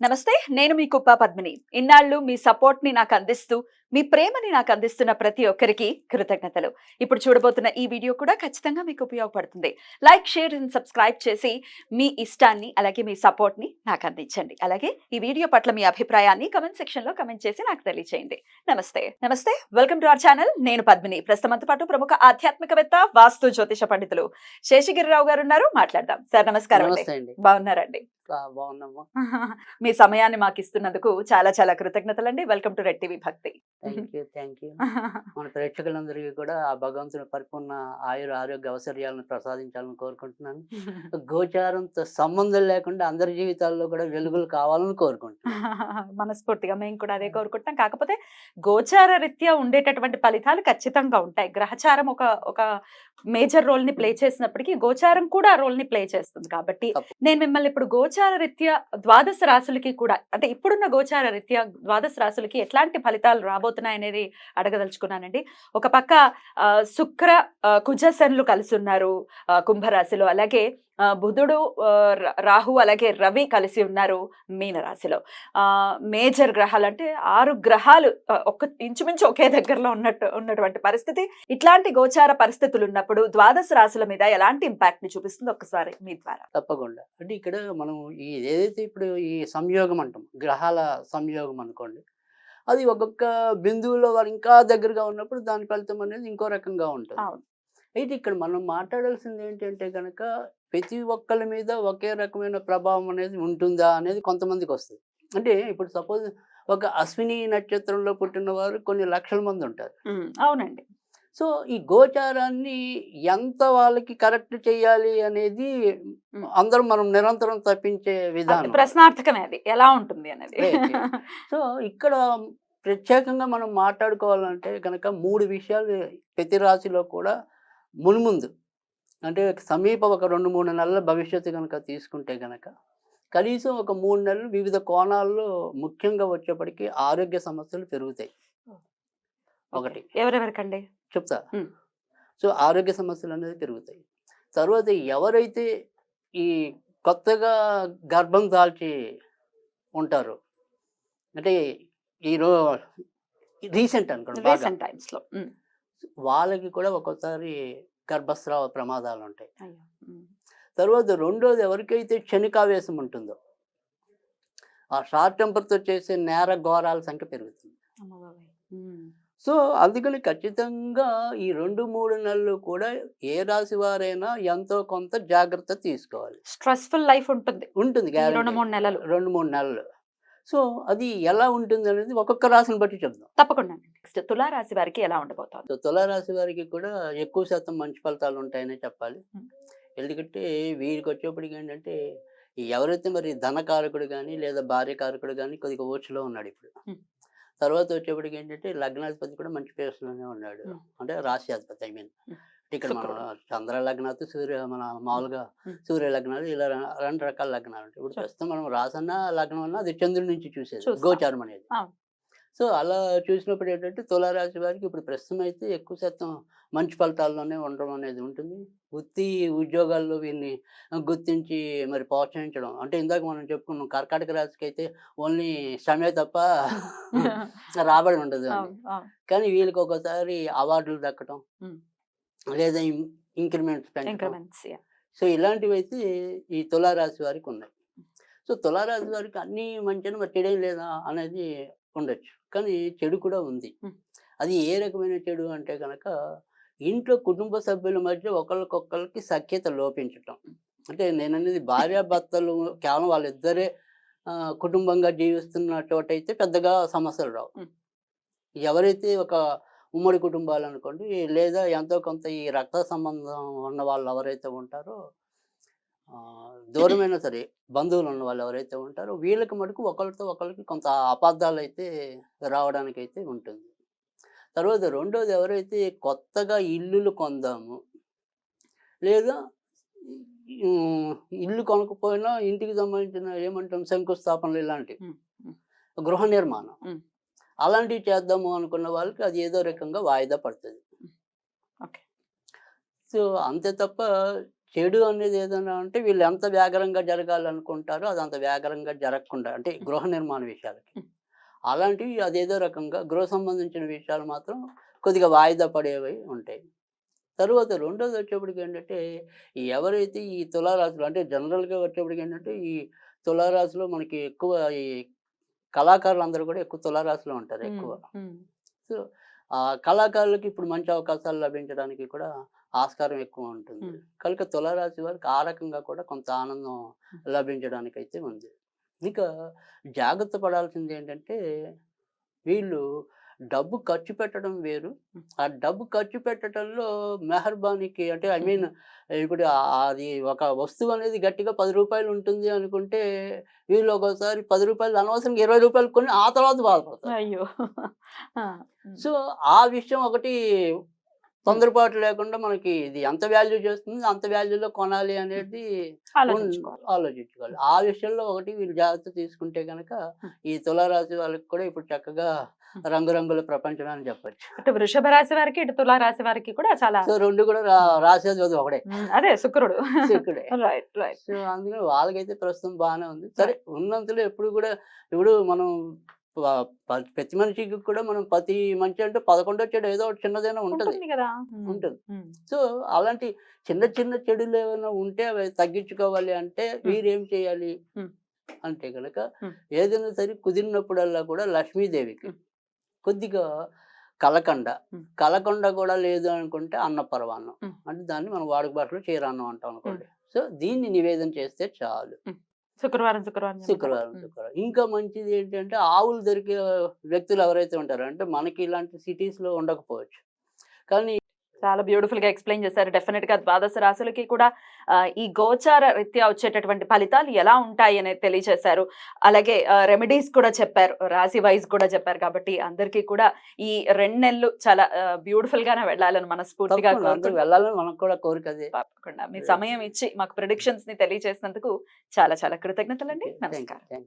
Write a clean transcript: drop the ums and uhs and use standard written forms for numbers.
నమస్తే. నేను మీ కుప్ప పద్మిని. ఇన్నాళ్ళు మీ సపోర్ట్‌ని నాకందిస్తూ, మీ ప్రేమని నాకందిస్తున్న ప్రతి ఒక్కరికి కృతజ్ఞతలు. ఇప్పుడు చూడబోతున్న ఈ వీడియో కూడా ఖచ్చితంగా మీకు ఉపయోగపడుతుంది. లైక్, షేర్ అండ్ సబ్స్క్రైబ్ చేసి మీ ఇష్టాన్ని అలాగే మీ సపోర్ట్‌ని నాకందించండి. అలాగే ఈ వీడియో పట్ల మీ అభిప్రాయాన్ని కామెంట్ సెక్షన్‌లో కామెంట్ చేసి నాకు తెలియజేయండి. నమస్తే. నమస్తే. Welcome to our channel. నేను పద్మిని. ప్రస్తుతంతో పాటు ప్రముఖ ఆధ్యాత్మికవేత్త, వాస్తు జ్యోతిష పండితులు శేషగిరిరావు గారు ఉన్నారు. మాట్లాడదాం. సార్ నమస్కారం అండి. నమస్తే అండి. బాగున్నారండి? బాగున్నామ్మా. మీ సమయాన్ని మాకు ఇస్తున్నందుకు చాలా చాలా కృతజ్ఞతలండి. వెల్కమ్ టు రెడ్ టీవీ భక్తి. Thank you. మన ప్రేక్షకులందరికీ కూడా ఆ భగవంతుని పరిపూర్ణ ఆయుర ఆరోగ్య ఐశ్వర్యాలను ప్రసాదించాలని కోరుకుంటున్నాను. గోచారంతో సంబంధం లేకుండా అందరి జీవితాల్లో కూడా వెలుగులు కావాలని కోరుకుంటున్నాను. మనస్ఫూర్తిగా మేము కూడా అదే కోరుకుంటున్నాం. కాకపోతే గోచార రీత్యా ఉండేటటువంటి ఫలితాలు ఖచ్చితంగా ఉంటాయి. గ్రహచారం ఒక ఒక మేజర్ రోల్ ని ప్లే చేసినప్పటికీ గోచారం కూడా ఆ రోల్ ని ప్లే చేస్తుంది. కాబట్టి నేను మిమ్మల్ని ఇప్పుడు గోచార రీత్యా ద్వాదశ రాశులకి కూడా, అంటే ఇప్పుడున్న గోచార రీత్యా ద్వాదశ రాశులకి ఎట్లాంటి ఫలితాలు రాబోతున్నాయి అనేది అడగదలుచుకున్నానండి. ఒక పక్క శుక్ర కుజ శనులు కలిసి ఉన్నారు కుంభరాశిలో. అలాగే బుధుడు, రాహు అలాగే రవి కలిసి ఉన్నారు మీనరాశిలో. మేజర్ గ్రహాలు అంటే 6 గ్రహాలు ఇంచుమించు ఒకే దగ్గరలో ఉన్నటువంటి పరిస్థితి. ఇట్లాంటి గోచార పరిస్థితులు ఉన్నప్పుడు ద్వాదశ రాశుల మీద ఎలాంటి ఇంపాక్ట్ ని చూపిస్తుంది ఒక్కసారి మీ ద్వారా? తప్పకుండా. అంటే ఇక్కడ మనం ఏదైతే ఇప్పుడు ఈ సంయోగం అంటాం, గ్రహాల సంయోగం అనుకోండి, అది ఒక్కొక్క బిందువులో వారు ఇంకా దగ్గరగా ఉన్నప్పుడు దాని ఫలితం అనేది ఇంకో రకంగా ఉంటుంది. అయితే ఇక్కడ మనం మాట్లాడాల్సింది ఏంటంటే కనుక ప్రతి ఒక్కరి మీద ఒకే రకమైన ప్రభావం అనేది ఉంటుందా అనేది కొంతమందికి వస్తుంది. అంటే ఇప్పుడు సపోజ్ ఒక అశ్విని నక్షత్రంలో పుట్టిన వారు కొన్ని లక్షల మంది ఉంటారు. అవునండి. సో ఈ గోచారాన్ని ఎంత వాళ్ళకి కరెక్ట్ చేయాలి అనేది అందరం మనం నిరంతరం తప్పించే విధానం, ప్రశ్నార్థకమే అది ఎలా ఉంటుంది అనేది. సో ఇక్కడ ప్రత్యేకంగా మనం మాట్లాడుకోవాలంటే కనుక 3 విషయాలు ప్రతి రాశిలో కూడా మున్ముందు, అంటే సమీప ఒక 2-3 నెలల భవిష్యత్తు కనుక తీసుకుంటే కనుక కనీసం ఒక 3 నెలలు వివిధ కోణాల్లో ముఖ్యంగా వచ్చేప్పటికీ ఆరోగ్య సమస్యలు పెరుగుతాయి. ఒకటి ఎవరెవరికండి చెప్తా. సో ఆరోగ్య సమస్యలు అనేది పెరుగుతాయి. తర్వాత ఎవరైతే ఈ కొత్తగా గర్భం దాల్చి ఉంటారో, అంటే రీసెంట్ అనుకోండి, వాళ్ళకి కూడా ఒక్కోసారి గర్భస్రావ ప్రమాదాలు ఉంటాయి. తర్వాత రెండోది, ఎవరికైతే క్షణికావేశం ఉంటుందో ఆ షార్ట్ టెంపర్తో చేసే నేర ఘోరాల సంఖ్య పెరుగుతుంది. సో అందుకని ఖచ్చితంగా ఈ 2-3 నెలలు కూడా ఏ రాశి వారైనా ఎంతో కొంత జాగ్రత్త తీసుకోవాలి. స్ట్రెస్ఫుల్ లైఫ్ ఉంటుంది 2-3 నెలలు. 2-3 నెలలు. సో అది ఎలా ఉంటుంది అనేది ఒక్కొక్క రాశిని బట్టి చెప్దాం. తప్పకుండా. నెక్స్ట్ తులారాశి వారికి ఎలా ఉండబోతుంది? తులారాశి వారికి కూడా ఎక్కువ శాతం మంచి ఫలితాలు ఉంటాయని చెప్పాలి. ఎందుకంటే వీరికి వచ్చేప్పటికి ఏంటంటే, ఎవరైతే మరి ధనకారకుడు కానీ లేదా భార్యకారకుడు కానీ కొద్దిగా ఓచులో ఉన్నాడు ఇప్పుడు. తర్వాత వచ్చేప్పటికి ఏంటంటే లగ్నాధిపతి కూడా మంచి ప్లేస్లోనే ఉన్నాడు, అంటే రాశ్యాధిపతి. ఐ మీన్ ఇక్కడ మన చంద్ర లగ్నాలు, మన మామూలుగా సూర్య లగ్నాలు, ఇలా 2 రకాల లగ్నాలు ఉంటాయి. ఇప్పుడు ప్రస్తుతం మనం రాసన్న లగ్నం అన్నా అది చంద్రుడి నుంచి చూసేది గోచారం అనేది. సో అలా చూసినప్పుడు ఏంటంటే తులారాశి వారికి ఇప్పుడు ప్రస్తుతం అయితే ఎక్కువ శాతం మంచి ఫలితాల్లోనే ఉండడం అనేది ఉంటుంది. వృత్తి ఉద్యోగాల్లో వీరిని గుర్తించి మరి ప్రోత్సహించడం, అంటే ఇందాక మనం చెప్పుకున్నాం కర్కాటక రాశికి అయితే ఓన్లీ శ్రమే తప్ప రాబడి ఉండదు అని. కానీ వీళ్ళకి ఒకసారి అవార్డులు దక్కడం లేదా ఇంక్రిమెంట్స్ పెంచడం, సో ఇలాంటివి అయితే ఈ తులారాశి వారికి ఉన్నాయి. సో తులారాశి వారికి అన్నీ మంచిగా మరి చెడేం లేదా అనేది ఉండొచ్చు, కానీ చెడు కూడా ఉంది. అది ఏ రకమైన చెడు అంటే కనుక ఇంట్లో కుటుంబ సభ్యుల మధ్య ఒకరికొకరికి సఖ్యత లోపించటం. అంటే నేను అనేది భార్యాభర్తలు కేవలం వాళ్ళిద్దరే కుటుంబంగా జీవిస్తున్న చోటైతే పెద్దగా సమస్యలు రావు. ఎవరైతే ఒక ఉమ్మడి కుటుంబాలు అనుకోండి, లేదా ఎంతో కొంత ఈ రక్త సంబంధం ఉన్న వాళ్ళు ఎవరైతే ఉంటారో, దూరమైనా సరే బంధువులు ఉన్న వాళ్ళు ఎవరైతే ఉంటారో, వీళ్ళకి మటుకు ఒకరితో ఒకరికి కొంత అపార్థాలు అయితే రావడానికి అయితే ఉంటుంది. తర్వాత రెండోది, ఎవరైతే కొత్తగా ఇల్లులు కొందాము లేదా ఇల్లు కొనకపోయినా ఇంటికి సంబంధించిన ఏమంటాం శంకుస్థాపనలు ఇలాంటివి, గృహ నిర్మాణం అలాంటివి చేద్దాము అనుకున్న వాళ్ళకి అది ఏదో రకంగా వాయిదా పడుతుంది. సో అంతే తప్ప చెడు అనేది ఏదైనా అంటే వీళ్ళు ఎంత వేగరంగా జరగాలనుకుంటారో అది అంత వేగరంగా జరగకుండా అంటే గృహ నిర్మాణ విషయాలకి అలాంటివి అదేదో రకంగా గృహ సంబంధించిన విషయాలు మాత్రం కొద్దిగా వాయిదా పడేవి ఉంటాయి. తరువాత రెండోది వచ్చేప్పటికి ఏంటంటే ఈ ఎవరైతే ఈ తులారాశులు అంటే జనరల్గా వచ్చేప్పటికి ఏంటంటే ఈ తులారాశిలో మనకి ఎక్కువ ఈ కళాకారులందరూ కూడా ఎక్కువ తులారాశిలో ఉంటారు ఎక్కువ. సో ఆ కళాకారులకి ఇప్పుడు మంచి అవకాశాలు లభించడానికి కూడా ఆస్కారం ఎక్కువ ఉంటుంది. కనుక తులారాశి వారికి ఆ రకంగా కూడా కొంత ఆనందం లభించడానికి అయితే ఉంది. ఇక జాగ్రత్త పడాల్సింది ఏంటంటే వీళ్ళు డబ్బు ఖర్చు పెట్టడం వేరు. ఆ డబ్బు ఖర్చు పెట్టడంలో మెహర్బానీకి అంటే ఐ మీన్ ఇప్పుడు అది ఒక వస్తువు అనేది గట్టిగా రూ. 10 ఉంటుంది అనుకుంటే వీళ్ళు ఒక్కోసారి రూ. 10 అనవసరంగా రూ. 20 కొని ఆ తర్వాత బాధపడతారు. అయ్యో! ఆ! సో ఆ విషయం ఒకటి తొందరపాటు లేకుండా మనకి ఇది ఎంత వాల్యూ చేస్తుంది అంత వాల్యూలో కొనాలి అనేది ఆలోచించుకోవాలి. ఆ విషయంలో ఒకటి వీళ్ళు జాగ్రత్త తీసుకుంటే గనక ఈ తులారాశి వాళ్ళకి కూడా ఇప్పుడు చక్కగా రంగురంగుల ప్రపంచమే అని చెప్పొచ్చు. అటు వృషభ రాశి వారికి ఇటు తులా రాశి వారికి కూడా చాలా సో రెండు కూడా రాసేది ఒకడే అదే శుక్రుడు. శుక్రుడే. Right right. సో అందుకని వాళ్ళకైతే ప్రస్తుతం బాగానే ఉంది. సరే ఉన్నంతలో ఎప్పుడు కూడా ఇప్పుడు మనం ప్రతి మనిషికి కూడా మనం ప్రతి మనిషి అంటే 11 చెడు ఏదో ఒకటి చిన్నదైనా ఉంటుంది కదా. ఉంటుంది. సో అలాంటి చిన్న చిన్న చెడులు ఏమైనా ఉంటే అవి తగ్గించుకోవాలి అంటే వీరేం చేయాలి అంటే కనుక ఏదైనా సరే కుదిరినప్పుడల్లా కూడా లక్ష్మీదేవికి కొద్దిగా కలకండ కూడా లేదు అనుకుంటే అన్నపరవాన్నం అంటే దాన్ని మనం వాడుక భాషలో చీరాన్నం అంటాం అనుకోండి. సో దీన్ని నివేదన చేస్తే చాలు. శుక్రవారం ఇంకా మంచిది ఏంటంటే ఆవులు దొరికే వ్యక్తులు ఎవరైతే ఉంటారో అంటే మనకి ఇలాంటి సిటీస్ లో ఉండకపోవచ్చు కానీ చాలా బ్యూటిఫుల్ గా ఎక్స్ప్లెయిన్ చేశారు. డెఫినెట్ గా ద్వాదశ రాశులకి కూడా ఈ గోచార రీత్యా వచ్చేటటువంటి ఫలితాలు ఎలా ఉంటాయి అనేది తెలియజేశారు. అలాగే రెమెడీస్ కూడా చెప్పారు, రాశి వైజ్ కూడా చెప్పారు. కాబట్టి అందరికీ కూడా ఈ 2 నెలలు చాలా బ్యూటిఫుల్ గానే వెళ్ళాలని మనస్ఫూర్తిగా వెళ్ళాలని మనకు కూడా కోరిక. తప్పకుండా మీ సమయం ఇచ్చి మాకు ప్రిడిక్షన్స్ ని తెలియజేసినందుకు చాలా చాలా కృతజ్ఞతలండి. నమస్కారం.